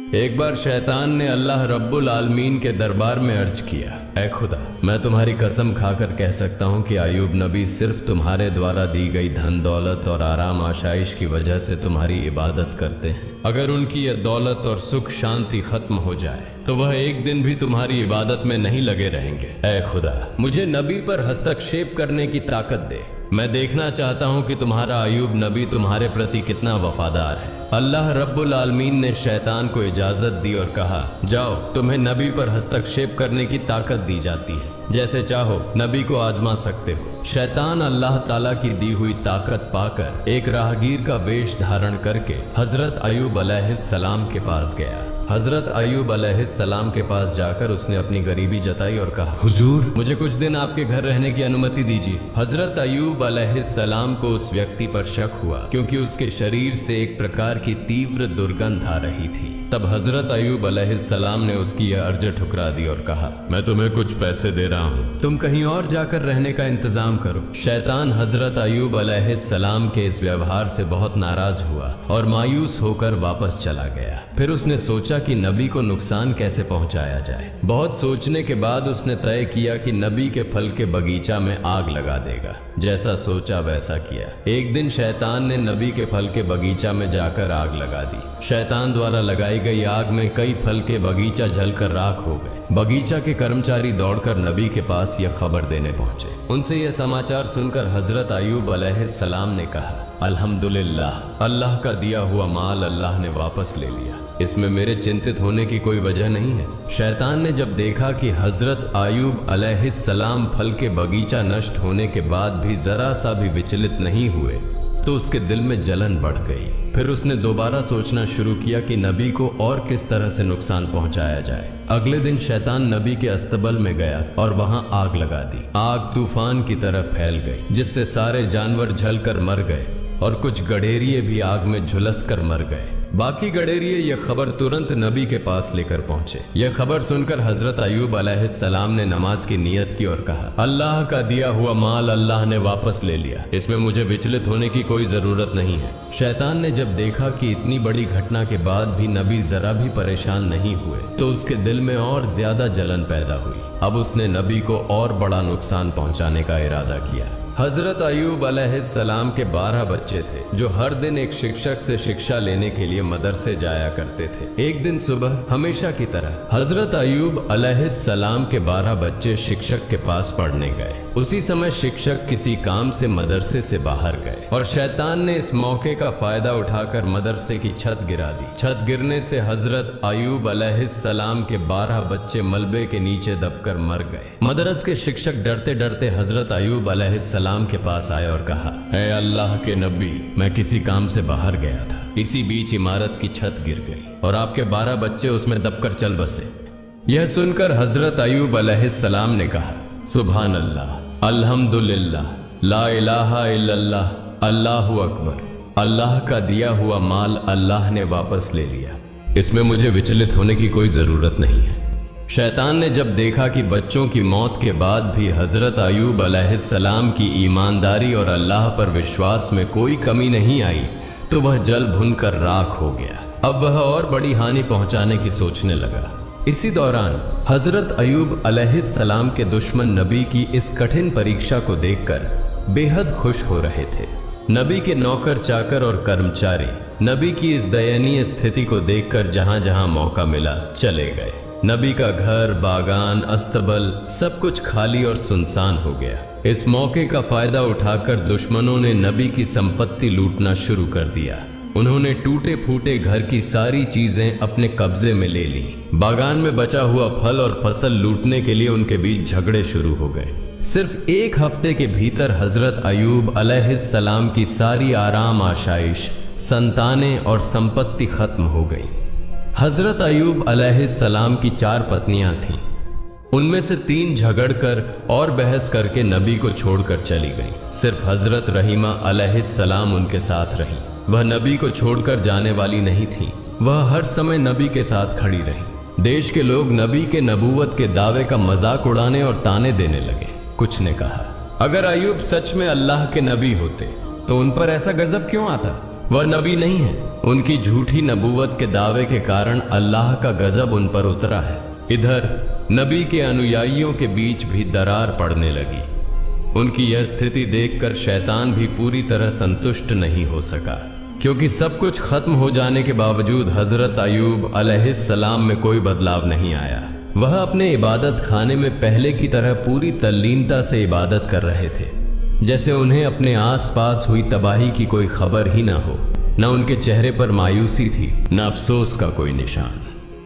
एक बार शैतान ने अल्लाह रब्बुल आलमीन के दरबार में अर्ज किया, ऐ खुदा, मैं तुम्हारी कसम खाकर कह सकता हूँ कि अय्यूब नबी सिर्फ तुम्हारे द्वारा दी गई धन दौलत और आराम आशाइश की वजह से तुम्हारी इबादत करते हैं। अगर उनकी यह दौलत और सुख शांति खत्म हो जाए तो वह एक दिन भी तुम्हारी इबादत में नहीं लगे रहेंगे। ऐ खुदा, मुझे नबी पर हस्तक्षेप करने की ताकत दे। मैं देखना चाहता हूँ कि तुम्हारा अय्यूब नबी तुम्हारे प्रति कितना वफादार है। अल्लाह रब्बुल आलमीन ने शैतान को इजाजत दी और कहा, जाओ, तुम्हें नबी पर हस्तक्षेप करने की ताकत दी जाती है, जैसे चाहो नबी को आजमा सकते हो। शैतान अल्लाह ताला की दी हुई ताकत पाकर एक राहगीर का वेश धारण करके हजरत अय्यूब अलैहिस्सलाम के पास गया। हजरत अय्यूब अलैहिस्सलाम के पास जाकर उसने अपनी गरीबी जताई और कहा, हुजूर, मुझे कुछ दिन आपके घर रहने की अनुमति दीजिए। हजरत अय्यूब अलैहिस्सलाम को उस व्यक्ति पर शक हुआ क्योंकि उसके शरीर से एक प्रकार की तीव्र दुर्गंध आ रही थी। तब हजरत अय्यूब अलैहिस्सलाम ने उसकी यह अर्ज ठुकरा दी और कहा, मैं तुम्हें कुछ पैसे दे रहा हूँ, तुम कहीं और जाकर रहने का इंतजाम करो। शैतान हजरत अय्यूब अलैहिस्सलाम के इस व्यवहार से बहुत नाराज हुआ और मायूस होकर वापस चला गया। फिर उसने सोचा कि नबी को नुकसान कैसे पहुंचाया जाए। बहुत सोचने के बाद उसने तय किया कि नबी के फल के बगीचा में आग लगा देगा। जैसा सोचा वैसा किया। एक दिन शैतान ने नबी के फल के बगीचा में जाकर आग लगा दी। शैतान द्वारा लगाई गई आग में कई फल के बगीचा जलकर राख हो गए। बगीचा के कर्मचारी दौड़कर नबी के पास यह खबर देने पहुंचे। उनसे यह समाचार सुनकर हजरत अय्यूब अलैहिस्सलाम ने कहा, अल्हम्दुलिल्लाह, अल्लाह का दिया हुआ माल अल्लाह ने वापस ले लिया, इसमें मेरे चिंतित होने की कोई वजह नहीं है। शैतान ने जब देखा कि हजरत अय्यूब अलैहिस्सलाम फल के बगीचा नष्ट होने के बाद भी जरा सा भी विचलित नहीं हुए तो उसके दिल में जलन बढ़ गई। फिर उसने दोबारा सोचना शुरू किया कि नबी को और किस तरह से नुकसान पहुंचाया जाए। अगले दिन शैतान नबी के अस्तबल में गया और वहां आग लगा दी। आग तूफान की तरह फैल गई, जिससे सारे जानवर जलकर मर गए और कुछ गडेरिये भी आग में झुलस कर मर गए। बाकी गडेरिये यह खबर तुरंत नबी के पास लेकर पहुंचे। यह खबर सुनकर हजरत अय्यूब अलैहिस्सलाम ने नमाज की नियत की और कहा, अल्लाह का दिया हुआ माल अल्लाह ने वापस ले लिया, इसमें मुझे विचलित होने की कोई जरूरत नहीं है। शैतान ने जब देखा कि इतनी बड़ी घटना के बाद भी नबी जरा भी परेशान नहीं हुए तो उसके दिल में और ज्यादा जलन पैदा हुई। अब उसने नबी को और बड़ा नुकसान पहुंचाने का इरादा किया। हजरत अय्यूब अलैहिस्सलाम के 12 बच्चे थे जो हर दिन एक शिक्षक से शिक्षा लेने के लिए मदरसे जाया करते थे। एक दिन सुबह हमेशा की तरह हजरत अय्यूब अलैहिस्सलाम के 12 बच्चे शिक्षक के पास पढ़ने गए। उसी समय शिक्षक किसी काम से मदरसे से बाहर गए और शैतान ने इस मौके का फायदा उठाकर मदरसे की छत गिरा दी। छत गिरने से हजरत अय्यूब अलैहिस्सलाम के 12 बच्चे मलबे के नीचे दबकर मर गए। मदरस के शिक्षक डरते डरते हजरत अय्यूब अलैहिस्सलाम के पास आए और कहा, ऐ अल्लाह के नबी, मैं किसी काम से बाहर गया था, इसी बीच इमारत की छत गिर गई और आपके 12 बच्चे उसमें दबकर चल बसे। यह सुनकर हजरत अय्यूब अलैहिस्सलाम ने कहा, सुभान अल्लाह, अल्हम्दुलिल्लाह, ला इलाहा इल्लल्लाह, अल्लाहु अकबर, अल्लाह का दिया हुआ माल अल्लाह ने वापस ले लिया, इसमें मुझे विचलित होने की कोई जरूरत नहीं है। शैतान ने जब देखा कि बच्चों की मौत के बाद भी हजरत अय्यूब अलैहिस्सलाम की ईमानदारी और अल्लाह पर विश्वास में कोई कमी नहीं आई तो वह जल भुनकर राख हो गया। अब वह और बड़ी हानि पहुंचाने की सोचने लगा। इसी दौरान हजरत अय्यूब अलैहिस्सलाम के दुश्मन नबी की इस कठिन परीक्षा को देखकर बेहद खुश हो रहे थे। नबी के नौकर चाकर और कर्मचारी नबी की इस दयनीय स्थिति को देखकर जहां जहां मौका मिला चले गए। नबी का घर, बागान, अस्तबल सब कुछ खाली और सुनसान हो गया। इस मौके का फायदा उठाकर दुश्मनों ने नबी की संपत्ति लूटना शुरू कर दिया। उन्होंने टूटे फूटे घर की सारी चीजें अपने कब्जे में ले ली। बागान में बचा हुआ फल और फसल लूटने के लिए उनके बीच झगड़े शुरू हो गए। सिर्फ एक हफ्ते के भीतर हजरत अय्यूब अलैहिस्सलाम की सारी आराम आशाइश, संतानें और संपत्ति खत्म हो गई। हजरत अय्यूब अलैहिस्सलाम की 4 पत्नियां थीं। उनमें से 3 झगड़कर और बहस करके नबी को छोड़कर चली गईं। सिर्फ हजरत रहीमा अलैहिस्सलाम उनके साथ रहीं। वह नबी को छोड़कर जाने वाली नहीं थी। वह हर समय नबी के साथ खड़ी रही। देश के लोग नबी के नबूवत के दावे का मजाक उड़ाने और ताने देने लगे। कुछ ने कहा, अगर अय्यूब सच में अल्लाह के नबी होते तो उन पर ऐसा गजब क्यों आता। वह नबी नहीं है। उनकी झूठी नबूवत के दावे के कारण अल्लाह का गजब उन पर उतरा है। इधर नबी के अनुयायियों के बीच भी दरार पड़ने लगी। उनकी यह स्थिति देखकर शैतान भी पूरी तरह संतुष्ट नहीं हो सका, क्योंकि सब कुछ खत्म हो जाने के बावजूद हजरत अयूब अलैहिस्सलाम में कोई बदलाव नहीं आया। वह अपने इबादत खाने में पहले की तरह पूरी तल्लीनता से इबादत कर रहे थे, जैसे उन्हें अपने आसपास हुई तबाही की कोई खबर ही ना हो। न उनके चेहरे पर मायूसी थी, न अफसोस का कोई निशान।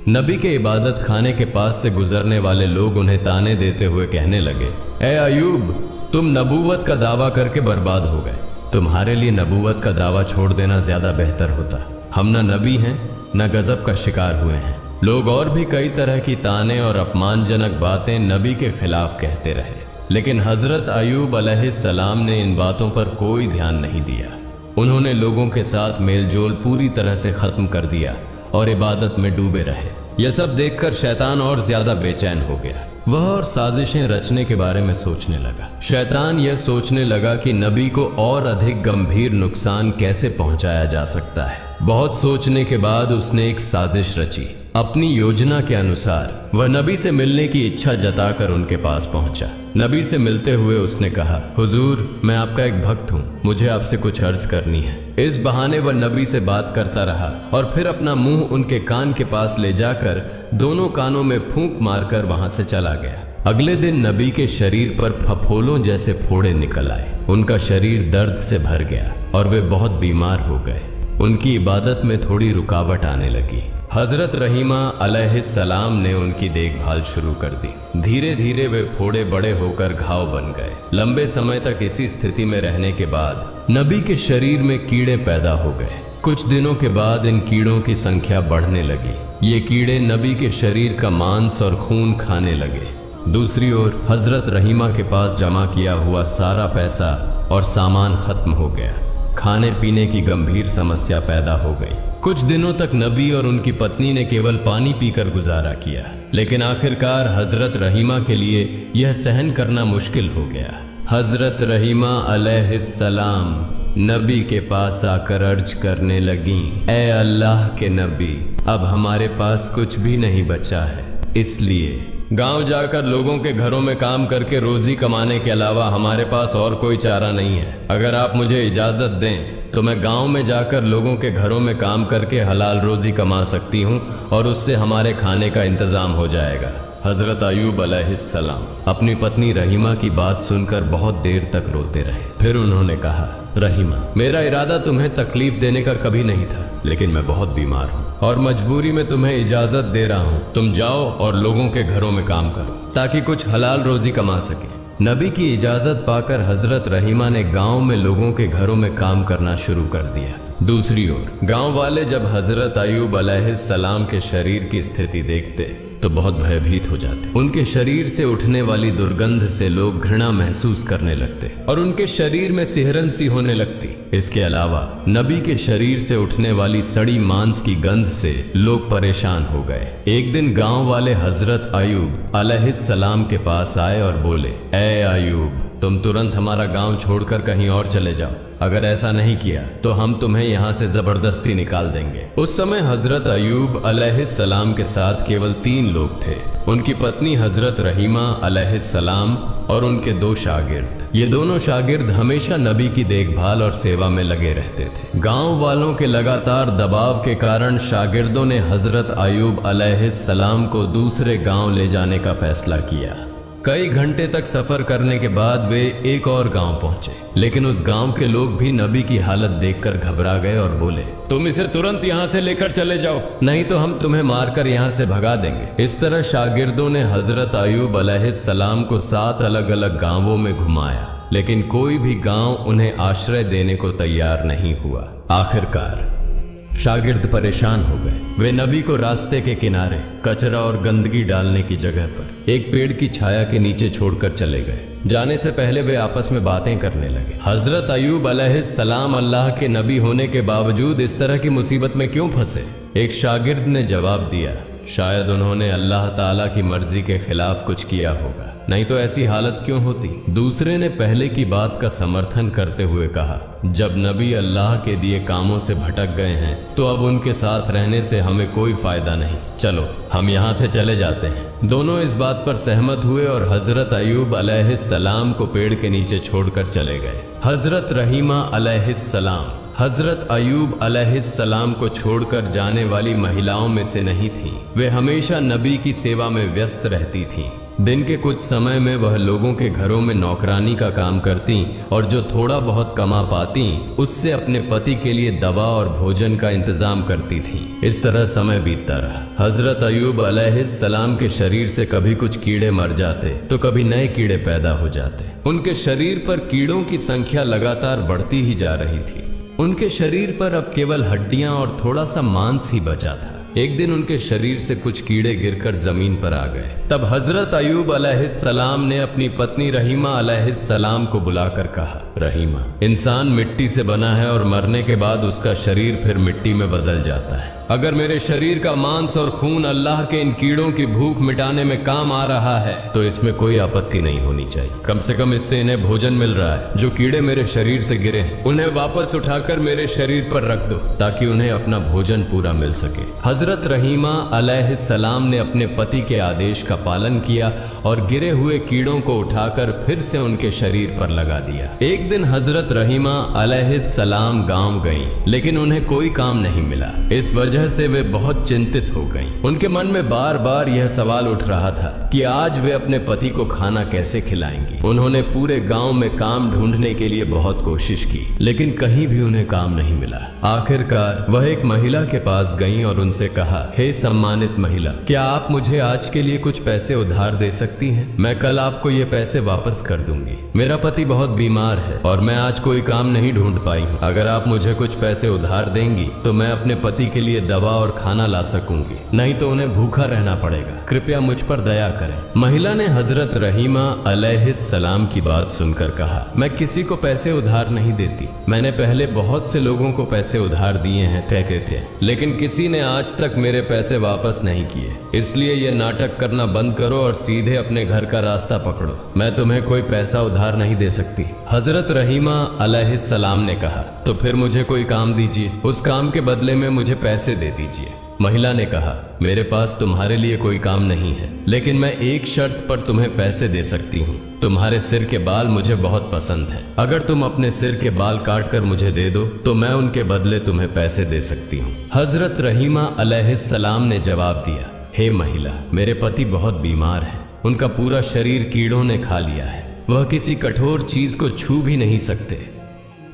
नबी के इबादत खाने के पास से गुजरने वाले लोग उन्हें ताने देते हुए कहने लगे, ए अयूब, तुम नबूवत का दावा करके बर्बाद हो गए। तुम्हारे लिए नबूवत का दावा छोड़ देना ज्यादा बेहतर होता। हम न नबी हैं न गजब का शिकार हुए हैं। लोग और भी कई तरह की ताने और अपमानजनक बातें नबी के खिलाफ कहते रहे, लेकिन हजरत अयूब अलैहिस्सलाम ने इन बातों पर कोई ध्यान नहीं दिया। उन्होंने लोगों के साथ मेलजोल पूरी तरह से खत्म कर दिया और इबादत में डूबे रहे। यह सब देखकर शैतान और ज्यादा बेचैन हो गया। वह और साजिशें रचने के बारे में सोचने लगा। शैतान यह सोचने लगा कि नबी को और अधिक गंभीर नुकसान कैसे पहुंचाया जा सकता है। बहुत सोचने के बाद उसने एक साजिश रची। अपनी योजना के अनुसार वह नबी से मिलने की इच्छा जताकर उनके पास पहुंचा। नबी से मिलते हुए उसने कहा, हुजूर, मैं आपका एक भक्त हूँ, मुझे आपसे कुछ अर्ज करनी है। इस बहाने वह नबी से बात करता रहा और फिर अपना मुंह उनके कान के पास ले जाकर दोनों कानों में फूंक मारकर वहां से चला गया। अगले दिन नबी के शरीर पर फफोलों जैसे फोड़े निकल आए। उनका शरीर दर्द से भर गया और वे बहुत बीमार हो गए। उनकी इबादत में थोड़ी रुकावट आने लगी। हजरत रहीमा अलैहिस्सलाम ने उनकी देखभाल शुरू कर दी। धीरे धीरे वे फोड़े बड़े होकर घाव बन गए। लंबे समय तक इसी स्थिति में रहने के बाद नबी के शरीर में कीड़े पैदा हो गए। कुछ दिनों के बाद इन कीड़ों की संख्या बढ़ने लगी। ये कीड़े नबी के शरीर का मांस और खून खाने लगे। दूसरी ओर हजरत रहीमा के पास जमा किया हुआ सारा पैसा और सामान खत्म हो गया। खाने पीने की गंभीर समस्या पैदा हो गई। कुछ दिनों तक नबी और उनकी पत्नी ने केवल पानी पीकर गुजारा किया, लेकिन आखिरकार हजरत रहीमा के लिए यह सहन करना मुश्किल हो गया। हजरत रहीमा अलैहिस्सलाम नबी के पास आकर अर्ज करने लगी, ए अल्लाह के नबी, अब हमारे पास कुछ भी नहीं बचा है, इसलिए गांव जाकर लोगों के घरों में काम करके रोजी कमाने के अलावा हमारे पास और कोई चारा नहीं है। अगर आप मुझे इजाजत दें तो मैं गांव में जाकर लोगों के घरों में काम करके हलाल रोजी कमा सकती हूं और उससे हमारे खाने का इंतजाम हो जाएगा। हजरत अयूब अलैहिस्सलाम अपनी पत्नी रहीमा की बात सुनकर बहुत देर तक रोते रहे। फिर उन्होंने कहा, रहीमा, मेरा इरादा तुम्हें तकलीफ देने का कभी नहीं था, लेकिन मैं बहुत बीमार हूँ और मजबूरी में तुम्हें इजाजत दे रहा हूँ। तुम जाओ और लोगों के घरों में काम करो ताकि कुछ हलाल रोजी कमा सके। नबी की इजाजत पाकर हजरत रहीमा ने गांव में लोगों के घरों में काम करना शुरू कर दिया। दूसरी ओर गांव वाले जब हजरत अयूब अलैहिस्सलाम के शरीर की स्थिति देखते तो बहुत भयभीत हो जाते। उनके शरीर से उठने वाली दुर्गंध से लोग घृणा महसूस करने लगते और उनके शरीर में सिहरन सी होने लगती। इसके अलावा नबी के शरीर से उठने वाली सड़ी मांस की गंध से लोग परेशान हो गए। एक दिन गांव वाले हजरत अयूब अलैहिस्सलाम के पास आए और बोले, ए अयूब, तुम तुरंत हमारा गांव छोड़कर कहीं और चले जाओ। अगर ऐसा नहीं किया तो हम तुम्हें यहाँ से जबरदस्ती निकाल देंगे। उस समय हजरत अयूब अलैहिस्सलाम के साथ केवल 3 लोग थे, उनकी पत्नी हजरत रहीमा अलैहिस्सलाम और उनके 2 शागिर्द। ये दोनों शागिर्द हमेशा नबी की देखभाल और सेवा में लगे रहते थे। गांव वालों के लगातार दबाव के कारण शागिर्दों ने हजरत अयूब अलैहिस्सलाम को दूसरे गांव ले जाने का फैसला किया। कई घंटे तक सफर करने के बाद वे एक और गांव पहुंचे, लेकिन उस गांव के लोग भी नबी की हालत देखकर घबरा गए और बोले, तुम इसे तुरंत यहाँ से लेकर चले जाओ, नहीं तो हम तुम्हें मारकर यहाँ से भगा देंगे। इस तरह शागिर्दों ने हजरत अयूब अलैहिस्सलाम को 7 अलग अलग गांवों में घुमाया, लेकिन कोई भी गांव उन्हें आश्रय देने को तैयार नहीं हुआ। आखिरकार शागिर्द परेशान हो गए। वे नबी को रास्ते के किनारे कचरा और गंदगी डालने की जगह पर एक पेड़ की छाया के नीचे छोड़कर चले गए। जाने से पहले वे आपस में बातें करने लगे। हजरत अयूब अलैहिस्सलाम अल्लाह के नबी होने के बावजूद इस तरह की मुसीबत में क्यों फंसे? एक शागिर्द ने जवाब दिया, शायद उन्होंने अल्लाह ताला की मर्जी के खिलाफ कुछ किया होगा। नहीं तो ऐसी हालत क्यों होती। दूसरे ने पहले की बात का समर्थन करते हुए कहा, जब नबी अल्लाह के दिए कामों से भटक गए हैं तो अब उनके साथ रहने से हमें कोई फायदा नहीं, चलो हम यहाँ से चले जाते हैं। दोनों इस बात पर सहमत हुए और हजरत अयूब अलैहिस्सलाम को पेड़ के नीचे छोड़कर चले गए। हजरत रहीमा अलैहिस्सलाम हजरत अयूब अलैहिस्सलाम को छोड़कर जाने वाली महिलाओं में से नहीं थी। वे हमेशा नबी की सेवा में व्यस्त रहती थीं। दिन के कुछ समय में वह लोगों के घरों में नौकरानी का काम करती और जो थोड़ा बहुत कमा पाती उससे अपने पति के लिए दवा और भोजन का इंतजाम करती थी। इस तरह समय बीतता रहा। हजरत अयूब अलैहिस्सलाम के शरीर से कभी कुछ कीड़े मर जाते तो कभी नए कीड़े पैदा हो जाते। उनके शरीर पर कीड़ों की संख्या लगातार बढ़ती ही जा रही थी। उनके शरीर पर अब केवल हड्डियां और थोड़ा सा मांस ही बचा था। एक दिन उनके शरीर से कुछ कीड़े गिरकर जमीन पर आ गए। तब हजरत अयूब अलैहिस्सलाम ने अपनी पत्नी रहीमा अलैहिस्सलाम को बुलाकर कहा, रहीमा, इंसान मिट्टी से बना है और मरने के बाद उसका शरीर फिर मिट्टी में बदल जाता है। अगर मेरे शरीर का मांस और खून अल्लाह के इन कीड़ों की भूख मिटाने में काम आ रहा है तो इसमें कोई आपत्ति नहीं होनी चाहिए। कम से कम इससे इन्हें भोजन मिल रहा है। जो कीड़े मेरे शरीर से गिरे हैं उन्हें वापस उठाकर मेरे शरीर पर रख दो ताकि उन्हें अपना भोजन पूरा मिल सके। हजरत रहीमा अलैहिस्सलाम ने अपने पति के आदेश का पालन किया और गिरे हुए कीड़ों को उठाकर फिर से उनके शरीर पर लगा दिया। एक दिन हजरत रहीमा अलैहिस्सलाम गांव गईं, लेकिन उन्हें कोई काम नहीं मिला। इस वजह से वे बहुत चिंतित हो गईं। उनके मन में बार बार यह सवाल उठ रहा था कि आज वे अपने पति को खाना कैसे खिलाएंगी। उन्होंने पूरे गांव में काम ढूंढने के लिए बहुत कोशिश की, लेकिन कहीं भी उन्हें काम नहीं मिला। आखिरकार वह एक महिला के पास गईं और उनसे कहा, हे सम्मानित महिला, क्या आप मुझे आज के लिए कुछ पैसे उधार दे सकती हैं? मैं कल आपको ये पैसे वापस कर दूंगी। मेरा पति बहुत बीमार है और मैं आज कोई काम नहीं ढूंढ पाई हूँ। अगर आप मुझे कुछ पैसे उधार देंगी तो मैं अपने पति के लिए दवा और खाना ला सकूंगी, नहीं तो उन्हें भूखा रहना पड़ेगा। कृपया मुझ पर दया करें। महिला ने हजरत रहीमा अलैहिस्सलाम की बात सुनकर कहा, मैं किसी को पैसे उधार नहीं देती। मैंने पहले बहुत से लोगों को पैसे उधार दिए हैं, कहते थे, लेकिन किसी ने आज तक मेरे पैसे वापस नहीं किए। इसलिए ये नाटक करना बंद करो और सीधे अपने घर का रास्ता पकड़ो। मैं तुम्हें कोई पैसा उधार नहीं दे सकती। हजरत रहीमा अलैहिस्सलाम ने कहा, तो फिर मुझे कोई काम दीजिए, उस काम के बदले में मुझे पैसे दे दीजिए। महिला ने कहा, मेरे पास तुम्हारे लिए कोई काम नहीं है, लेकिन मैं एक शर्त पर तुम्हें पैसे दे सकती हूँ। तुम्हारे सिर के बाल मुझे बहुत पसंद हैं। अगर तुम अपने सिर के बाल काट कर मुझे दे दो तो मैं उनके बदले तुम्हें पैसे दे सकती हूँ। हजरत रहीमा अलैहिस्सलाम ने जवाब दिया, हे महिला, मेरे पति बहुत बीमार हैं। उनका पूरा शरीर कीड़ों ने खा लिया है। वह किसी कठोर चीज को छू भी नहीं सकते।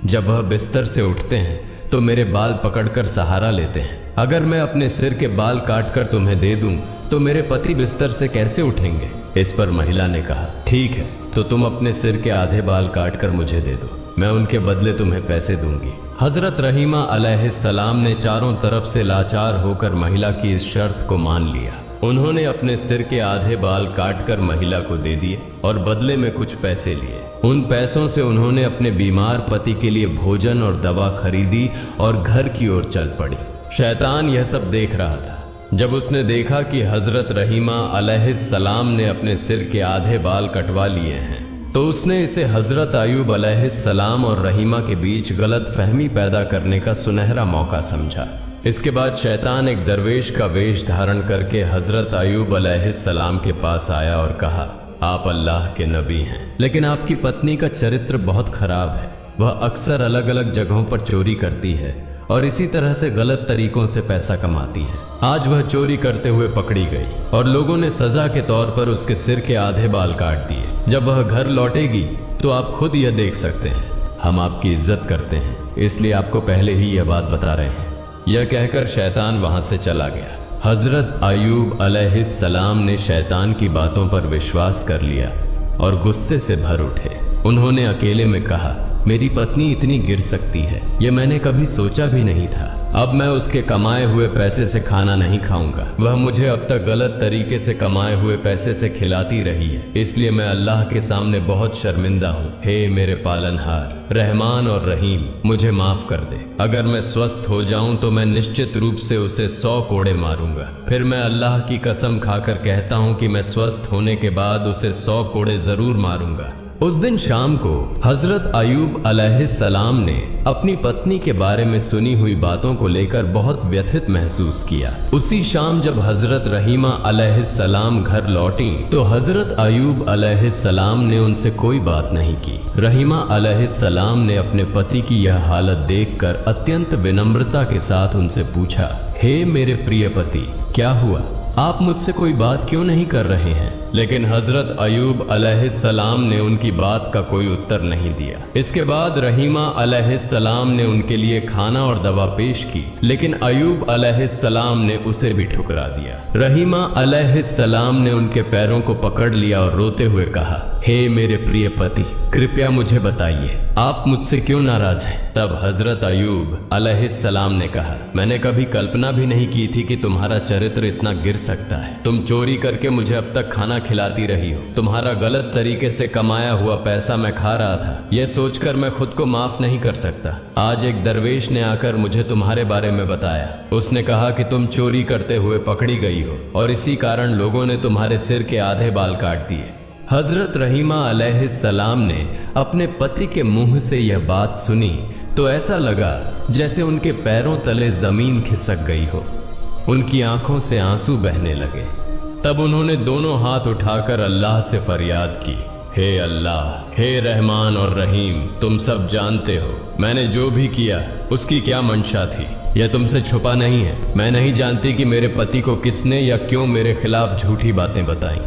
जब वह बिस्तर से उठते हैं तो मेरे बाल पकड़कर सहारा लेते हैं। अगर मैं अपने सिर के बाल काटकर तुम्हें दे दूं तो मेरे पति बिस्तर से कैसे उठेंगे? इस पर महिला ने कहा, ठीक है, तो तुम अपने सिर के आधे बाल काटकर मुझे दे दो, मैं उनके बदले तुम्हें पैसे दूंगी। हजरत रहीमा अलैहिस्सलाम ने चारों तरफ से लाचार होकर महिला की इस शर्त को मान लिया। उन्होंने अपने सिर के आधे बाल काटकर महिला को दे दिए और बदले में कुछ पैसे लिए। उन पैसों से उन्होंने अपने बीमार पति के लिए भोजन और दवा खरीदी और घर की ओर चल पड़ी। शैतान यह सब देख रहा था। जब उसने देखा कि हजरत रहीमा अलैहिस्सलाम ने अपने सिर के आधे बाल कटवा लिए हैं तो उसने इसे हजरत अयूब अलैहिस्सलाम और रहीमा के बीच गलत फहमी पैदा करने का सुनहरा मौका समझा। इसके बाद शैतान एक दरवेश का वेश धारण करके हजरत अयूब अलैहिस्सलाम के पास आया और कहा, आप अल्लाह के नबी हैं, लेकिन आपकी पत्नी का चरित्र बहुत खराब है। वह अक्सर अलग अलग जगहों पर चोरी करती है और इसी तरह से गलत तरीकों से पैसा कमाती है। आज वह चोरी करते हुए पकड़ी गई और लोगों ने सजा के तौर पर उसके सिर के आधे बाल काट दिए। जब वह घर लौटेगी तो आप खुद यह देख सकते हैं। हम आपकी इज्जत करते हैं, इसलिए आपको पहले ही यह बात बता रहे हैं। यह कहकर शैतान वहां से चला गया। हजरत अयूब अलैहिस्सलाम ने शैतान की बातों पर विश्वास कर लिया और गुस्से से भर उठे। उन्होंने अकेले में कहा, मेरी पत्नी इतनी गिर सकती है, ये मैंने कभी सोचा भी नहीं था। अब मैं उसके कमाए हुए पैसे से खाना नहीं खाऊंगा। वह मुझे अब तक गलत तरीके से कमाए हुए पैसे से खिलाती रही है, इसलिए मैं अल्लाह के सामने बहुत शर्मिंदा हूँ। हे मेरे पालनहार, रहमान और रहीम, मुझे माफ कर दे। अगर मैं स्वस्थ हो जाऊं तो मैं निश्चित रूप से उसे 100 कोड़े मारूंगा। फिर मैं अल्लाह की कसम खाकर कहता हूं कि मैं स्वस्थ होने के बाद उसे 100 कोड़े जरूर मारूंगा। उस दिन शाम को हजरत अयूब अलैहिस्सलाम ने अपनी पत्नी के बारे में सुनी हुई बातों को लेकर बहुत व्यथित महसूस किया। उसी शाम जब हजरत रहीमा अलैहिस्सलाम घर लौटी तो हजरत अयूब अलैहिस्सलाम ने उनसे कोई बात नहीं की। रहीमा अलैहिस्सलाम ने अपने पति की यह हालत देखकर अत्यंत विनम्रता के साथ उनसे पूछा, हे मेरे प्रिय पति, क्या हुआ? आप मुझसे कोई बात क्यों नहीं कर रहे हैं? लेकिन हजरत अयूब अलैहिस्सलाम ने उनकी बात का कोई उत्तर नहीं दिया। इसके बाद रहीमा अलैहिस्सलाम ने उनके लिए खाना और दवा पेश की, लेकिन अयूब अलैहिस्सलाम ने उसे भी ठुकरा दिया। रहीमा अलैहिस्सलाम ने उनके पैरों को पकड़ लिया और रोते हुए कहा, हे मेरे प्रिय पति, कृपया मुझे बताइए, आप मुझसे क्यों नाराज हैं? तब हजरत अयूब अलैहिस्सलाम ने कहा, मैंने कभी कल्पना भी नहीं की थी कि तुम्हारा चरित्र इतना गिर सकता है। तुम चोरी करके मुझे अब तक खाना खिलाती रही हो। तुम्हारा गलत तरीके से कमाया हुआ पैसा मैं खा रहा था। यह सोचकर मैं खुद को माफ नहीं कर सकता। आज एक दरवेश ने आकर मुझे तुम्हारे बारे में बताया। उसने कहा कि तुम चोरी करते हुए पकड़ी गई हो और इसी कारण लोगों ने तुम्हारे सिर के आधे बाल काट दिए। हजरत रहीमा अलैहिस्सलाम ने अपने पति के मुंह से यह बात सुनी तो ऐसा लगा जैसे उनके पैरों तले जमीन खिसक गई हो। उनकी आंखों से आंसू बहने लगे। तब उन्होंने दोनों हाथ उठाकर अल्लाह से फरियाद की, हे अल्लाह, हे रहमान और रहीम, तुम सब जानते हो मैंने जो भी किया उसकी क्या मंशा थी। यह तुमसे छुपा नहीं है। मैं नहीं जानती कि मेरे पति को किसने या क्यों मेरे खिलाफ झूठी बातें बताई।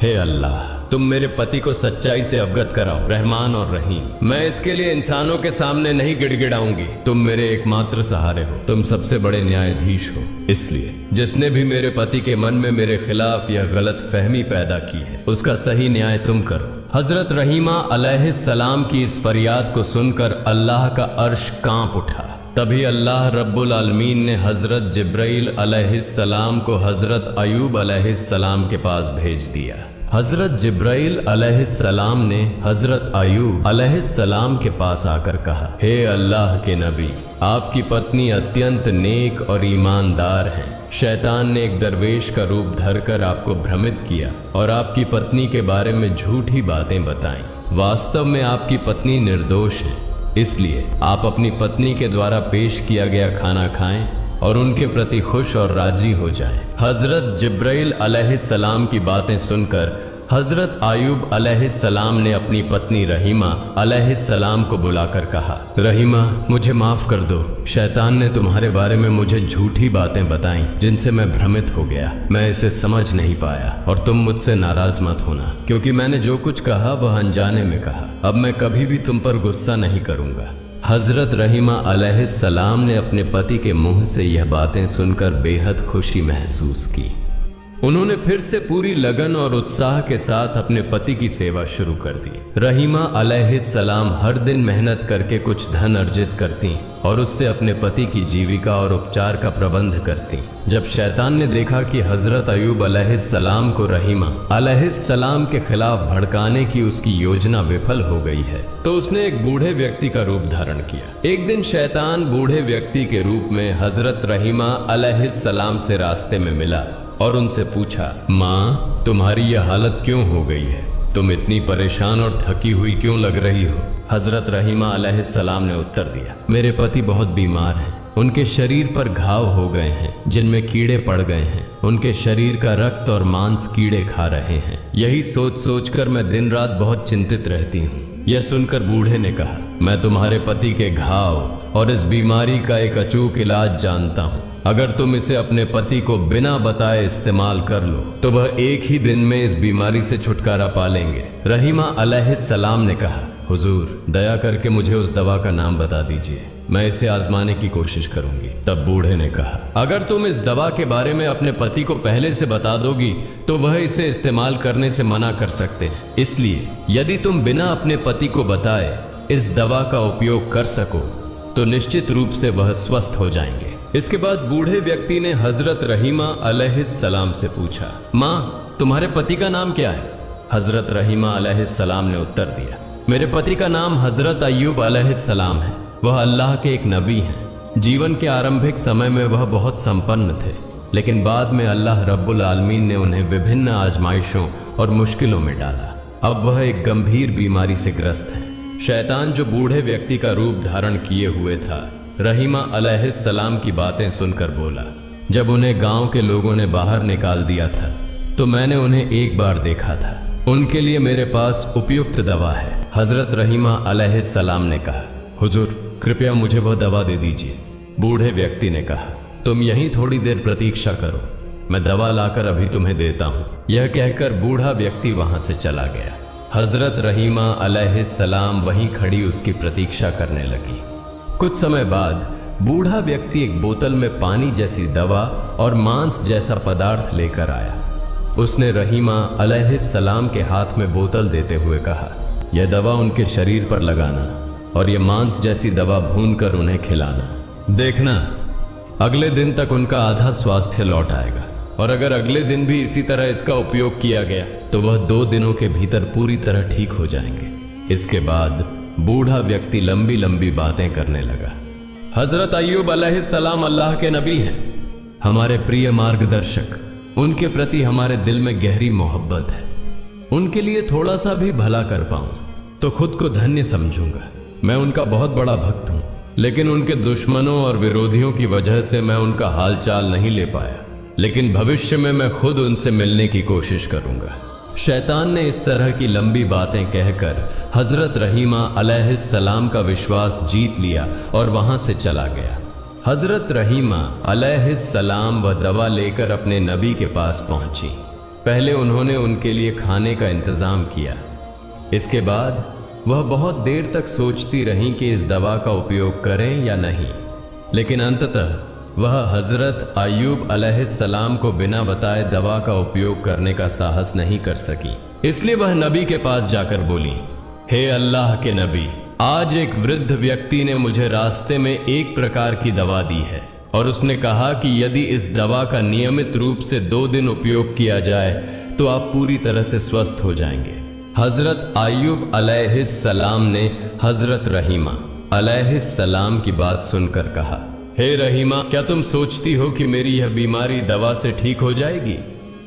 हे अल्लाह, तुम मेरे पति को सच्चाई से अवगत कराओ, रहमान और रहीम। मैं इसके लिए इंसानों के सामने नहीं गिड़गिड़ाऊंगी। तुम मेरे एकमात्र सहारे हो। तुम सबसे बड़े न्यायाधीश हो। इसलिए जिसने भी मेरे पति के मन में मेरे खिलाफ यह गलत फहमी पैदा की है, उसका सही न्याय तुम करो। हजरत रहीमा अलैहिस्सलाम की इस फरियाद को सुनकर अल्लाह का अर्श कांप उठा। तभी अल्लाह रब्बुल आलमीन ने हजरत जिब्राइल अलैहिस्सलाम को हजरत अयूब अलैहिस्सलाम के पास भेज दिया। हजरत जिब्राइल अलैहिस्सलाम ने हजरत अयूब अलैहिस्सलाम के पास आकर कहा, हे अल्लाह के नबी, आपकी पत्नी अत्यंत नेक और ईमानदार हैं। शैतान ने एक दरवेश का रूप धरकर आपको भ्रमित किया और आपकी पत्नी के बारे में झूठी बातें बताईं। वास्तव में आपकी पत्नी निर्दोष है। इसलिए आप अपनी पत्नी के द्वारा पेश किया गया खाना खाएं और उनके प्रति खुश और राजी हो जाएं। हजरत जिब्राइल अलैहिस्सलाम की बातें सुनकर हजरत अयूब अलैहिस्सलाम ने अपनी पत्नी रहीमा अलैहिस्सलाम को बुलाकर कहा, रहीमा, मुझे माफ कर दो। शैतान ने तुम्हारे बारे में मुझे झूठी बातें बताईं जिनसे मैं भ्रमित हो गया। मैं इसे समझ नहीं पाया और तुम मुझसे नाराज मत होना, क्योंकि मैंने जो कुछ कहा वह अनजाने में कहा। अब मैं कभी भी तुम पर गुस्सा नहीं करूंगा। हजरत रहीमा अलैहिस्सलाम ने अपने पति के मुंह से यह बातें सुनकर बेहद खुशी महसूस की। उन्होंने फिर से पूरी लगन और उत्साह के साथ अपने पति की सेवा शुरू कर दी। रहीमा अलैहिस्सलाम हर दिन मेहनत करके कुछ धन अर्जित करती और उससे अपने पति की जीविका और उपचार का प्रबंध करती। जब शैतान ने देखा कि हजरत अयूब अलैहिस्सलाम को रहीमा अलैहिस्सलाम के खिलाफ भड़काने की उसकी योजना विफल हो गई है, तो उसने एक बूढ़े व्यक्ति का रूप धारण किया। एक दिन शैतान बूढ़े व्यक्ति के रूप में हजरत रहीमा अलैहिस्सलाम से रास्ते में मिला और उनसे पूछा, माँ, तुम्हारी यह हालत क्यों हो गई है? तुम इतनी परेशान और थकी हुई क्यों लग रही हो? हजरत रहीमा अलैहिस्सलाम ने उत्तर दिया, मेरे पति बहुत बीमार हैं। उनके शरीर पर घाव हो गए हैं जिनमें कीड़े पड़ गए हैं। उनके शरीर का रक्त और मांस कीड़े खा रहे हैं। यही सोच सोचकर मैं दिन रात बहुत चिंतित रहती हूँ। यह सुनकर बूढ़े ने कहा, मैं तुम्हारे पति के घाव और इस बीमारी का एक अचूक इलाज जानता हूँ। अगर तुम इसे अपने पति को बिना बताए इस्तेमाल कर लो तो वह एक ही दिन में इस बीमारी से छुटकारा पा लेंगे। रहीमा अलैहिस्सलाम ने कहा, हुजूर, दया करके मुझे उस दवा का नाम बता दीजिए, मैं इसे आजमाने की कोशिश करूंगी। तब बूढ़े ने कहा, अगर तुम इस दवा के बारे में अपने पति को पहले से बता दोगी तो वह इसे इस्तेमाल करने से मना कर सकते हैं। इसलिए यदि तुम बिना अपने पति को बताए इस दवा का उपयोग कर सको तो निश्चित रूप से वह स्वस्थ हो जाएंगे। इसके बाद बूढ़े व्यक्ति ने हजरत रहीमा अलैहिस्सलाम से पूछा, माँ तुम्हारे पति का नाम क्या है? हजरत रहीमा अलैहिस्सलाम ने उत्तर दिया, मेरे पति का नाम हजरत अय्यूब अलैहिस्सलाम है। वह अल्लाह के एक नबी हैं। जीवन के आरंभिक समय में वह बहुत संपन्न थे, लेकिन बाद में अल्लाह रब्बुल आलमीन ने उन्हें विभिन्न आजमाइशों और मुश्किलों में डाला। अब वह एक गंभीर बीमारी से ग्रस्त हैं। शैतान जो बूढ़े व्यक्ति का रूप धारण किए हुए था, रहीमा अलैहिस्सलाम की बातें सुनकर बोला, जब उन्हें गांव के लोगों ने बाहर निकाल दिया था तो मैंने उन्हें एक बार देखा था। उनके लिए मेरे पास उपयुक्त दवा है। हजरत रहीमा अलैहिस्सलाम ने कहा, हुजूर कृपया मुझे वह दवा दे दीजिए। बूढ़े व्यक्ति ने कहा, तुम यहीं थोड़ी देर प्रतीक्षा करो, मैं दवा लाकर अभी तुम्हें देता हूँ। यह कहकर बूढ़ा व्यक्ति वहां से चला गया। हजरत रहीमा अलैहिस्सलाम वहीं खड़ी उसकी प्रतीक्षा करने लगी। कुछ समय बाद बूढ़ा व्यक्ति एक बोतल में पानी जैसी दवा और मांस जैसा पदार्थ लेकर आया। उसने रहीमा अलैहिस्सलाम के हाथ में बोतल देते हुए कहा, यह दवा उनके शरीर पर लगाना और यह मांस जैसी दवा भूनकर उन्हें खिलाना। देखना अगले दिन तक उनका आधा स्वास्थ्य लौट आएगा, और अगर अगले दिन भी इसी तरह इसका उपयोग किया गया तो वह 2 दिनों के भीतर पूरी तरह ठीक हो जाएंगे। इसके बाद बूढ़ा व्यक्ति लंबी लंबी बातें करने लगा। हजरत अय्यूब अलैहिस्सलाम अल्लाह के नबी हैं, हमारे प्रिय मार्गदर्शक। उनके प्रति हमारे दिल में गहरी मोहब्बत है। उनके लिए थोड़ा सा भी भला कर पाऊं तो खुद को धन्य समझूंगा। मैं उनका बहुत बड़ा भक्त हूं, लेकिन उनके दुश्मनों और विरोधियों की वजह से मैं उनका हालचाल नहीं ले पाया, लेकिन भविष्य में मैं खुद उनसे मिलने की कोशिश करूंगा। शैतान ने इस तरह की लंबी बातें कहकर हजरत रहीमा अलैहिस्सलाम का विश्वास जीत लिया और वहां से चला गया। हजरत रहीमा अलैहिस्सलाम वह दवा लेकर अपने नबी के पास पहुंची। पहले उन्होंने उनके लिए खाने का इंतजाम किया। इसके बाद वह बहुत देर तक सोचती रहीं कि इस दवा का उपयोग करें या नहीं, लेकिन अंततः वह हजरत अय्यूब अलैहिस्सलाम को बिना बताए दवा का उपयोग करने का साहस नहीं कर सकी। इसलिए वह नबी के पास जाकर बोली, हे अल्लाह के नबी, आज एक वृद्ध व्यक्ति ने मुझे रास्ते में एक प्रकार की दवा दी है और उसने कहा कि यदि इस दवा का नियमित रूप से 2 दिन उपयोग किया जाए तो आप पूरी तरह से स्वस्थ हो जाएंगे। हजरत अय्यूब अलैहिस्सलाम ने हजरत रहीमा अलैहिस्सलाम की बात सुनकर कहा, हे रहीमा, क्या तुम सोचती हो कि मेरी यह बीमारी दवा से ठीक हो जाएगी?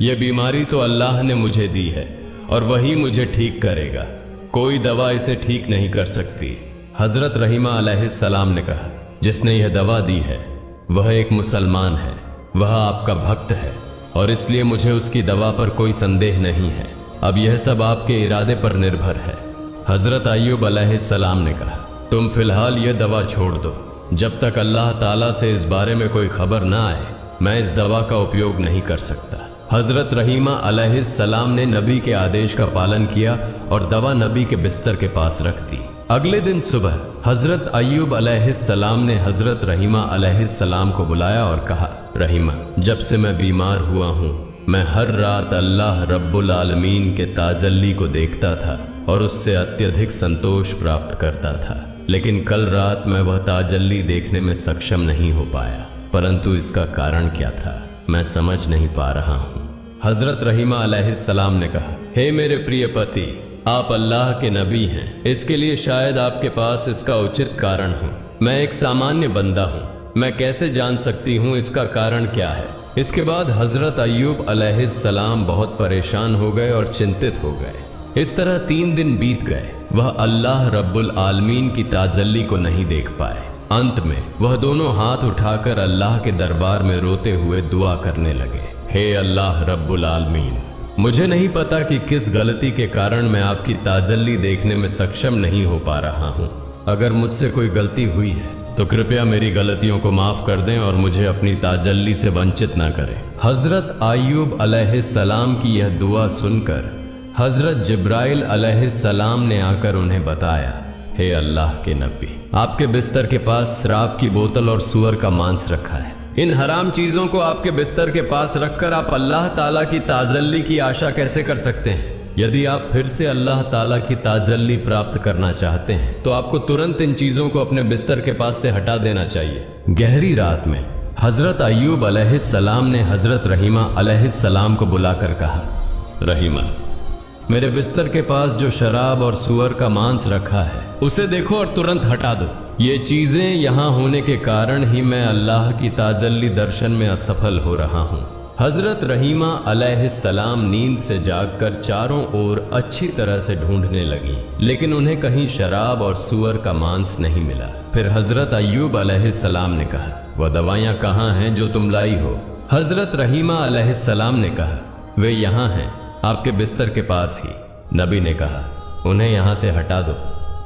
यह बीमारी तो अल्लाह ने मुझे दी है और वही मुझे ठीक करेगा। कोई दवा इसे ठीक नहीं कर सकती। हजरत रहीमा अलैहिस्सलाम ने कहा, जिसने यह दवा दी है वह एक मुसलमान है, वह आपका भक्त है और इसलिए मुझे उसकी दवा पर कोई संदेह नहीं है। अब यह सब आपके इरादे पर निर्भर है। हजरत अय्यूब अलैहिस्सलाम ने कहा, तुम फिलहाल यह दवा छोड़ दो। जब तक अल्लाह ताला से इस बारे में कोई खबर ना आए मैं इस दवा का उपयोग नहीं कर सकता। हजरत रहीमा अलैहिस्सलाम ने नबी के आदेश का पालन किया और दवा नबी के बिस्तर के पास रख दी। अगले दिन सुबह हजरत अय्यूब अलैहिस्सलाम ने हजरत रहीमा अलैहिस्सलाम को बुलाया और कहा, रहीमा, जब से मैं बीमार हुआ हूँ मैं हर रात अल्लाह रब्बुल आलमीन के ताजल्ली को देखता था और उससे अत्यधिक संतोष प्राप्त करता था, लेकिन कल रात मैं वह ताजल्ली देखने में सक्षम नहीं हो पाया। परंतु इसका कारण क्या था मैं समझ नहीं पा रहा हूँ। हजरत रहीमा अलैहिस्सलाम ने कहा, हे मेरे प्रिय पति, आप अल्लाह के नबी हैं, इसके लिए शायद आपके पास इसका उचित कारण हो। मैं एक सामान्य बंदा हूँ, मैं कैसे जान सकती हूँ इसका कारण क्या है? इसके बाद हजरत अय्यूब अलैहिस्सलाम बहुत परेशान हो गए और चिंतित हो गए। इस तरह 3 दिन बीत गए, वह अल्लाह रब्बुल आलमीन की ताजल्ली को नहीं देख पाए। अंत में वह दोनों हाथ उठाकर अल्लाह के दरबार में रोते हुए दुआ करने लगे, हे अल्लाह रब्बुल आलमीन, मुझे नहीं पता कि किस गलती के कारण मैं आपकी ताजल्ली देखने में सक्षम नहीं हो पा रहा हूँ। अगर मुझसे कोई गलती हुई है तो कृपया मेरी गलतियों को माफ कर दें और मुझे अपनी ताजल्ली से वंचित ना करें। हजरत अय्यूब अलैहिस्सलाम की यह दुआ सुनकर हजरत जिब्राइल अलैहिस्सलाम ने आकर उन्हें बताया, हे अल्लाह के नबी, आपके बिस्तर के पास शराब की बोतल और सूअर का मांस रखा है। इन हराम चीजों को आपके बिस्तर के पास रखकर आप अल्लाह ताला की ताजल्ली की आशा कैसे कर सकते हैं? यदि आप फिर से अल्लाह ताला की ताजल्ली प्राप्त करना चाहते हैं तो आपको तुरंत इन चीजों को अपने बिस्तर के पास से हटा देना चाहिए। गहरी रात में हजरत अय्यूब अलैहिस्सलाम ने हजरत रहीमा अलैहिस्सलाम को बुलाकर कहा, रहीमा, मेरे बिस्तर के पास जो शराब और सुअर का मांस रखा है उसे देखो और तुरंत हटा दो। ये चीजें यहाँ होने के कारण ही मैं अल्लाह की ताजल्ली दर्शन में असफल हो रहा हूँ। हजरत रहीमा अलैहिस्सलाम नींद से जागकर चारों ओर अच्छी तरह से ढूंढने लगी, लेकिन उन्हें कहीं शराब और सुअर का मांस नहीं मिला। फिर हजरत अय्यूब अलैहिस्सलाम ने कहा, वह दवाइयाँ कहाँ हैं जो तुम लाई हो? हजरत रहीमा अलैहिस्सलाम ने कहा, वे यहाँ हैं, आपके बिस्तर के पास ही। नबी ने कहा, उन्हें यहाँ से हटा दो,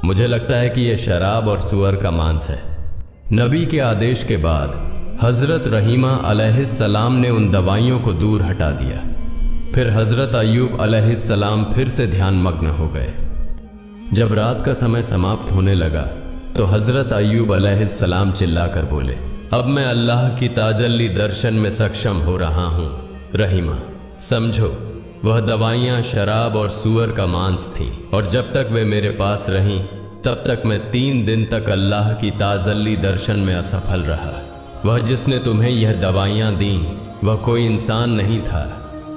मुझे लगता है कि यह शराब और सुअर का मांस है। नबी के आदेश के बाद हजरत रहीमा अलैहिस्सलाम ने उन दवाइयों को दूर हटा दिया। फिर हजरत अय्यूब अलैहिस्सलाम फिर से ध्यान मग्न हो गए। जब रात का समय समाप्त होने लगा तो हजरत अय्यूब अलैहिस्सलाम चिल्लाकर बोले, अब मैं अल्लाह की ताजल्ली दर्शन में सक्षम हो रहा हूँ। रहीमा, समझो, वह दवाइयाँ शराब और सुअर का मांस थी, और जब तक वे मेरे पास रहीं तब तक मैं 3 दिन तक अल्लाह की ताजल्ली दर्शन में असफल रहा। वह जिसने तुम्हें यह दवाइयाँ दी वह कोई इंसान नहीं था,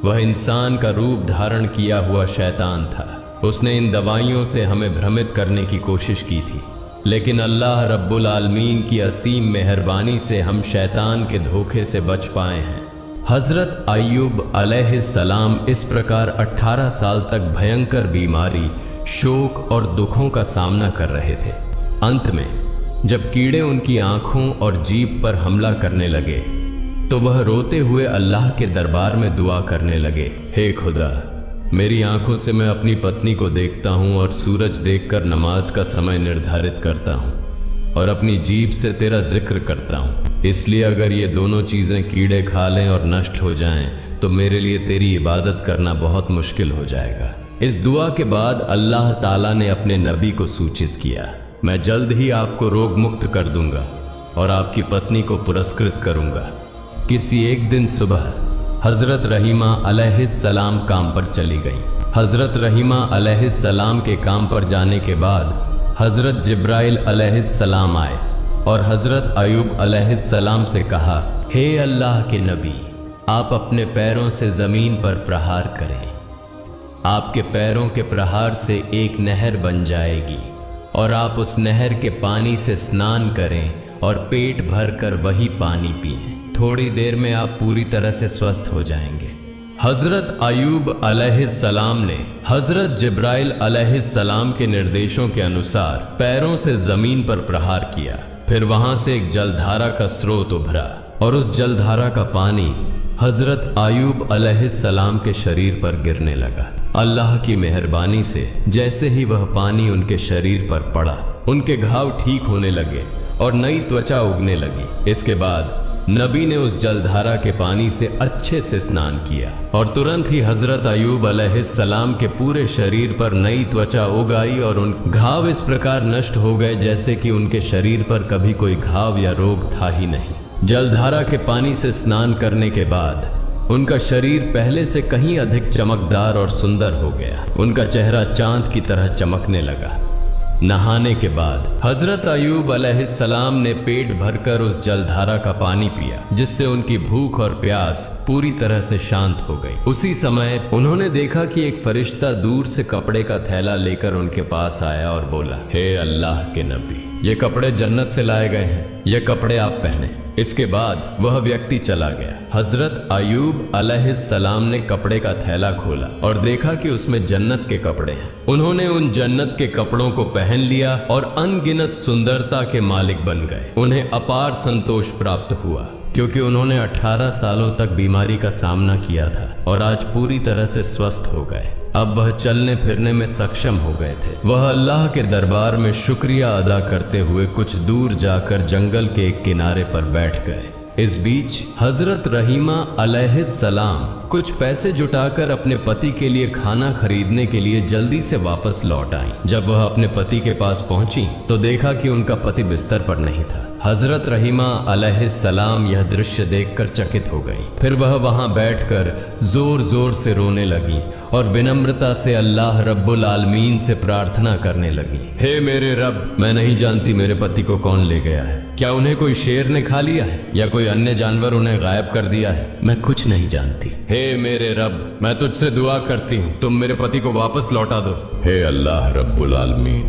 वह इंसान का रूप धारण किया हुआ शैतान था। उसने इन दवाइयों से हमें भ्रमित करने की कोशिश की थी, लेकिन अल्लाह रब्बुल आलमीन की असीम मेहरबानी से हम शैतान के धोखे से बच पाए हैं। हजरत अय्यूब अलैहिस्सलाम इस प्रकार 18 साल तक भयंकर बीमारी, शोक और दुखों का सामना कर रहे थे। अंत में जब कीड़े उनकी आंखों और जीभ पर हमला करने लगे तो वह रोते हुए अल्लाह के दरबार में दुआ करने लगे, हे खुदा, मेरी आंखों से मैं अपनी पत्नी को देखता हूँ और सूरज देखकर नमाज का समय निर्धारित करता हूँ और अपनी जीभ से तेरा जिक्र करता हूँ। इसलिए अगर ये दोनों चीज़ें कीड़े खा लें और नष्ट हो जाएं तो मेरे लिए तेरी इबादत करना बहुत मुश्किल हो जाएगा। इस दुआ के बाद अल्लाह ताला ने अपने नबी को सूचित किया, मैं जल्द ही आपको रोग मुक्त कर दूंगा और आपकी पत्नी को पुरस्कृत करूंगा। किसी एक दिन सुबह हजरत रहीमा अलैहिस्सलाम काम पर चली गई। हजरत रहीमा अलैहिस्सलाम के काम पर जाने के बाद हजरत जिब्राइल अलैहिस्सलाम आए और हजरत अय्यूब अलैहिस्सलाम से कहा, हे अल्लाह के नबी, आप अपने पैरों से जमीन पर प्रहार करें। आपके पैरों के प्रहार से एक नहर बन जाएगी और आप उस नहर के पानी से स्नान करें और पेट भर कर वही पानी पिएं। थोड़ी देर में आप पूरी तरह से स्वस्थ हो जाएंगे। हजरत अय्यूब अलैहिस्सलाम ने हजरत जिब्राइल अलैहिस्सलाम के निर्देशों के अनुसार पैरों से जमीन पर प्रहार किया। फिर वहां से एक जलधारा का स्रोत उभरा और उस जलधारा का पानी हजरत अय्यूब अलैहिस्सलाम के शरीर पर गिरने लगा। अल्लाह की मेहरबानी से जैसे ही वह पानी उनके शरीर पर पड़ा, उनके घाव ठीक होने लगे और नई त्वचा उगने लगी। इसके बाद नबी ने उस जलधारा के पानी से अच्छे से स्नान किया और तुरंत ही हजरत अय्यूब अलैहिस्सलाम के पूरे शरीर पर नई त्वचा उग आई और उन घाव इस प्रकार नष्ट हो गए जैसे कि उनके शरीर पर कभी कोई घाव या रोग था ही नहीं। जलधारा के पानी से स्नान करने के बाद उनका शरीर पहले से कहीं अधिक चमकदार और सुंदर हो गया। उनका चेहरा चांद की तरह चमकने लगा। नहाने के बाद हजरत अय्यूब अलैहिस्सलाम ने पेट भरकर उस जलधारा का पानी पिया, जिससे उनकी भूख और प्यास पूरी तरह से शांत हो गई। उसी समय उन्होंने देखा कि एक फरिश्ता दूर से कपड़े का थैला लेकर उनके पास आया और बोला, हे अल्लाह के नबी, ये कपड़े जन्नत से लाए गए हैं, ये कपड़े आप पहने। इसके बाद वह व्यक्ति चला गया। हजरत अय्यूब अलैहिस्सलाम ने कपड़े का थैला खोला और देखा कि उसमें जन्नत के कपड़े हैं। उन्होंने उन जन्नत के कपड़ों को पहन लिया और अनगिनत सुंदरता के मालिक बन गए। उन्हें अपार संतोष प्राप्त हुआ क्योंकि उन्होंने 18 सालों तक बीमारी का सामना किया था और आज पूरी तरह से स्वस्थ हो गए। अब वह चलने फिरने में सक्षम हो गए थे। वह अल्लाह के दरबार में शुक्रिया अदा करते हुए कुछ दूर जाकर जंगल के एक किनारे पर बैठ गए। इस बीच हजरत रहीमा अलैहिस्सलाम कुछ पैसे जुटाकर अपने पति के लिए खाना खरीदने के लिए जल्दी से वापस लौट आईं। जब वह अपने पति के पास पहुंची तो देखा कि उनका पति बिस्तर पर नहीं था। हजरत रहीमा अलैहिस्सलाम यह दृश्य देखकर चकित हो गई। फिर वह वहां बैठकर जोर जोर से रोने लगी और विनम्रता से अल्लाह रब्बुल आलमीन से प्रार्थना करने लगी, हे मेरे रब, मैं नहीं जानती मेरे पति को कौन ले गया है। क्या उन्हें कोई शेर ने खा लिया है या कोई अन्य जानवर उन्हें गायब कर दिया है? मैं कुछ नहीं जानती। हे मेरे रब, मैं तुझसे दुआ करती हूँ, तुम मेरे पति को वापस लौटा दो। हे अल्लाह रब्बुल आलमीन,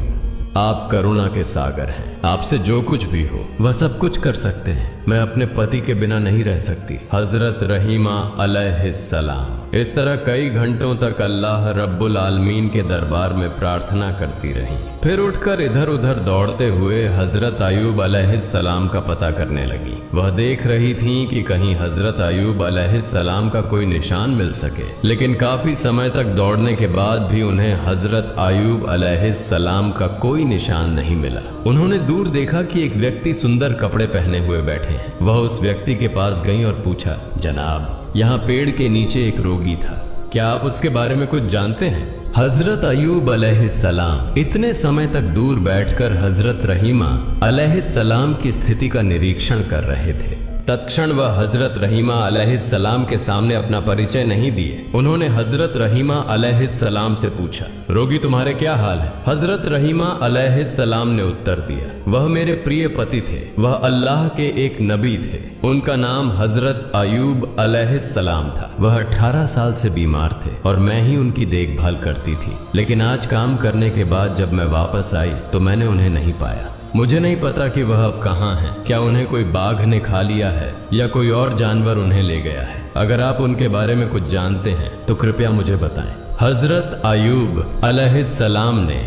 आप करुणा के सागर हैं, आपसे जो कुछ भी हो वह सब कुछ कर सकते हैं। मैं अपने पति के बिना नहीं रह सकती। हजरत रहीमा अलैहिस्सलाम इस तरह कई घंटों तक अल्लाह रब्बुल आलमीन के दरबार में प्रार्थना करती रही। फिर उठकर इधर उधर दौड़ते हुए हजरत अयूब अलैहिस्सलाम का पता करने लगी। वह देख रही थीं कि कहीं हजरत अयूब अलैहिस्सलाम का कोई निशान मिल सके, लेकिन काफी समय तक दौड़ने के बाद भी उन्हें हजरत अयूब अलैहिस्सलाम का कोई निशान नहीं मिला। उन्होंने दूर देखा कि एक व्यक्ति सुंदर कपड़े पहने हुए बैठे हैं। वह उस व्यक्ति के पास गई और पूछा, जनाब, यहाँ पेड़ के नीचे एक रोगी था, क्या आप उसके बारे में कुछ जानते हैं? हजरत अयूब अलैहिस्सलाम इतने समय तक दूर बैठकर हजरत रहीमा अलैहिस्सलाम की स्थिति का निरीक्षण कर रहे थे। तत्क्षण वह हजरत रहीमा अलैहिस्सलाम के सामने अपना परिचय नहीं दिए। उन्होंने हजरत रहीमा अलैहिस्सलाम से पूछा, रोगी तुम्हारे क्या हाल है? हजरत रहीमा अलैहिस्सलाम ने उत्तर दिया, वह मेरे प्रिय पति थे, वह अल्लाह के एक नबी थे, उनका नाम हजरत अयूब अलैहिस्सलाम था। वह 18 साल से बीमार थे और मैं ही उनकी देखभाल करती थी, लेकिन आज काम करने के बाद जब मैं वापस आई तो मैंने उन्हें नहीं पाया। मुझे नहीं पता कि वह अब कहाँ हैं। क्या उन्हें कोई बाघ ने खा लिया है या कोई और जानवर उन्हें ले गया है? अगर आप उनके बारे में कुछ जानते हैं तो कृपया मुझे बताएं। हजरत अयूब अलैहिस्सलाम ने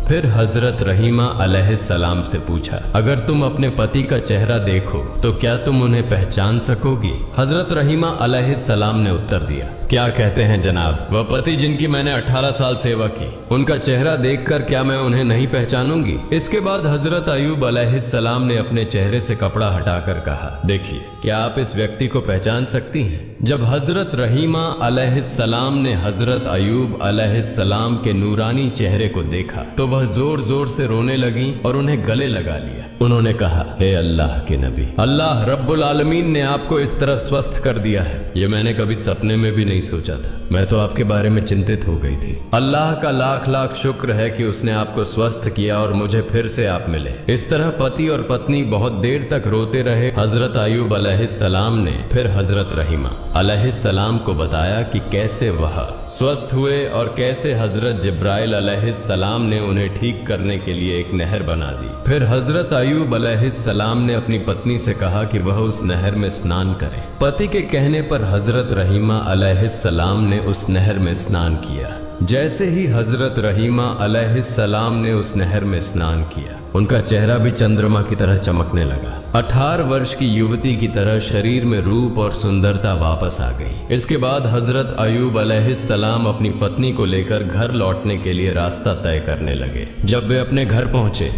फिर हजरत रहीमा अलैहिस्सलाम से पूछा, अगर तुम अपने पति का चेहरा देखो तो क्या तुम उन्हें पहचान सकोगी? हजरत रहीमा अलैहिस्सलाम ने उत्तर दिया, क्या कहते हैं जनाब, वह पति जिनकी मैंने 18 साल सेवा की, उनका चेहरा देखकर क्या मैं उन्हें नहीं पहचानूंगी? इसके बाद हजरत अयूब अलैहिस्सलाम ने अपने चेहरे से कपड़ा हटाकर कहा, देखिए, क्या आप इस व्यक्ति को पहचान सकती हैं? जब हजरत रहीमा अलैहिस्सलाम ने हजरत अयूब अलैहिस्सलाम के नूरानी चेहरे को देखा तो वह जोर जोर से रोने लगी और उन्हें गले लगा लिया। उन्होंने कहा, हे अल्लाह के नबी, अल्लाह रब्बुल आलमीन ने आपको इस तरह स्वस्थ कर दिया है, ये मैंने कभी सपने में भी नहीं सोचा था। मैं तो आपके बारे में चिंतित हो गई थी। अल्लाह का लाख लाख शुक्र है कि उसने आपको स्वस्थ किया और मुझे फिर से आप मिले। इस तरह पति और पत्नी बहुत देर तक रोते रहे। हजरत अयूब अलैहिस्सलाम ने फिर हजरत रहीमा अलैहिस्सलाम को बताया कि कैसे वह स्वस्थ हुए और कैसे हजरत जिब्राइल अलैहिस्सलाम ने उन्हें ठीक करने के लिए एक नहर बना दी। फिर हजरत अयूब अलैहिस्सलाम ने अपनी पत्नी से कहा कि वह उस नहर में स्नान करे। पति के कहने पर हजरत रहीमा अलैहिस्सलाम ने उस नहर में स्नान किया। जैसे ही हजरत रहीमा अलैहिस्सलाम ने उस नहर में स्नान किया, उनका चेहरा भी चंद्रमा की तरह चमकने लगा। 18 वर्ष की युवती की तरह शरीर में रूप और सुंदरता वापस आ गई। इसके बाद हजरत अयूब अलैहिस्सलाम अपनी पत्नी को लेकर घर लौटने के लिए रास्ता तय करने लगे। जब वे अपने घर पहुंचे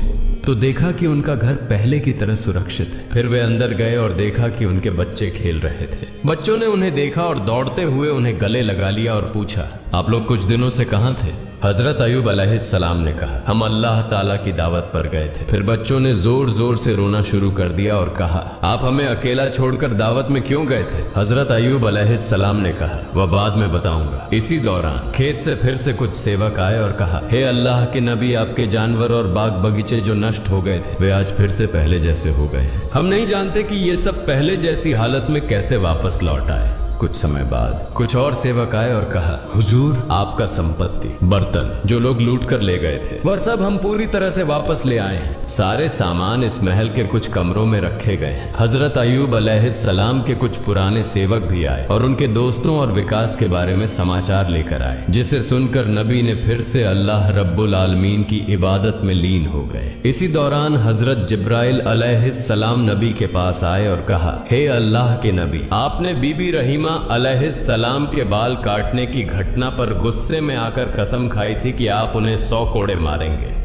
तो देखा कि उनका घर पहले की तरह सुरक्षित है। फिर वे अंदर गए और देखा कि उनके बच्चे खेल रहे थे। बच्चों ने उन्हें देखा और दौड़ते हुए उन्हें गले लगा लिया और पूछा, आप लोग कुछ दिनों से कहाँ थे? हजरत अयूब अलैहिस्सलाम ने कहा, हम अल्लाह ताला की दावत पर गए थे। फिर बच्चों ने जोर जोर से रोना शुरू कर दिया और कहा, आप हमें अकेला छोड़कर दावत में क्यों गए थे? हजरत अयूब अलैहिस्सलाम ने कहा, वह बाद में बताऊंगा। इसी दौरान खेत से फिर से कुछ सेवक आए और कहा, हे अल्लाह के नबी, आपके जानवर और बाग बगीचे जो नष्ट हो गए थे वे आज फिर से पहले जैसे हो गए हैं। हम नहीं जानते कि ये सब पहले जैसी हालत में कैसे वापस लौट आए। कुछ समय बाद कुछ और सेवक आए और कहा, हुजूर, आपका संपत्ति, बर्तन जो लोग लूट कर ले गए थे वह सब हम पूरी तरह से वापस ले आए हैं। सारे सामान इस महल के कुछ कमरों में रखे गए हैं। हजरत अयूब अलैहिस्सलाम के कुछ पुराने सेवक भी आए और उनके दोस्तों और विकास के बारे में समाचार लेकर आए, जिसे सुनकर नबी ने फिर से अल्लाह रब्बुल आलमीन की इबादत में लीन हो गए। इसी दौरान हजरत जिब्राइल अलैहिस्सलाम नबी के पास आए और कहा, हे अल्लाह के नबी, आपने बीबी रहीमा अलैहिस्सलाम के बाल काटने की घटना पर गुस्से में आकर कसम खाई थी कि आप उन्हें 100 कोड़े मारेंगे।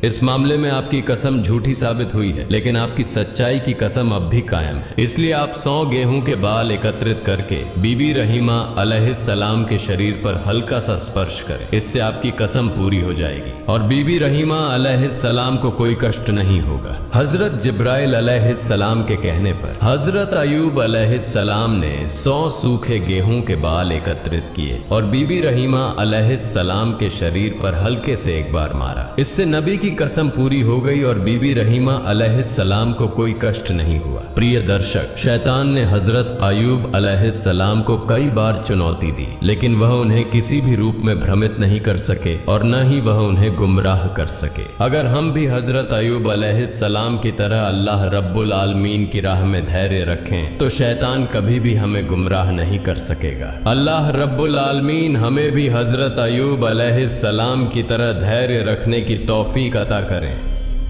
इस मामले में आपकी कसम झूठी साबित हुई है, लेकिन आपकी सच्चाई की कसम अब भी कायम है। इसलिए आप 100 गेहूं के बाल एकत्रित करके बीबी रहीमा अलैहिस्सलाम के शरीर पर हल्का सा स्पर्श करें। इससे आपकी कसम पूरी हो जाएगी और बीबी रहीमा अलैहिस्सलाम को कोई कष्ट नहीं होगा। हजरत जिब्राइल अलैहिस्सलाम के कहने पर हजरत अयूब अलैहिस्सलाम ने 100 सूखे गेहूं के बाल एकत्रित किए और बीबी रहीमा अलैहिस्सलाम के शरीर पर हल्के से एक बार मारा। इससे नबी की कसम पूरी हो गई और बीबी रहीमा अलैहिस्सलाम को कोई कष्ट नहीं हुआ। प्रिय दर्शक, शैतान ने हजरत अयूब अलैहिस्सलाम को कई बार चुनौती दी, लेकिन वह उन्हें किसी भी रूप में भ्रमित नहीं कर सके और न ही वह उन्हें गुमराह कर सके। अगर हम भी हजरत अयूब अलैहिस्सलाम की तरह अल्लाह रब्बुल आलमीन की राह में धैर्य रखें तो शैतान कभी भी हमें गुमराह नहीं कर सकेगा। अल्लाह रब्बुल आलमीन हमें भी हजरत अयूब अलैहिस्सलाम की तरह धैर्य रखने की तौफीक अता करें।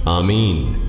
आमीन।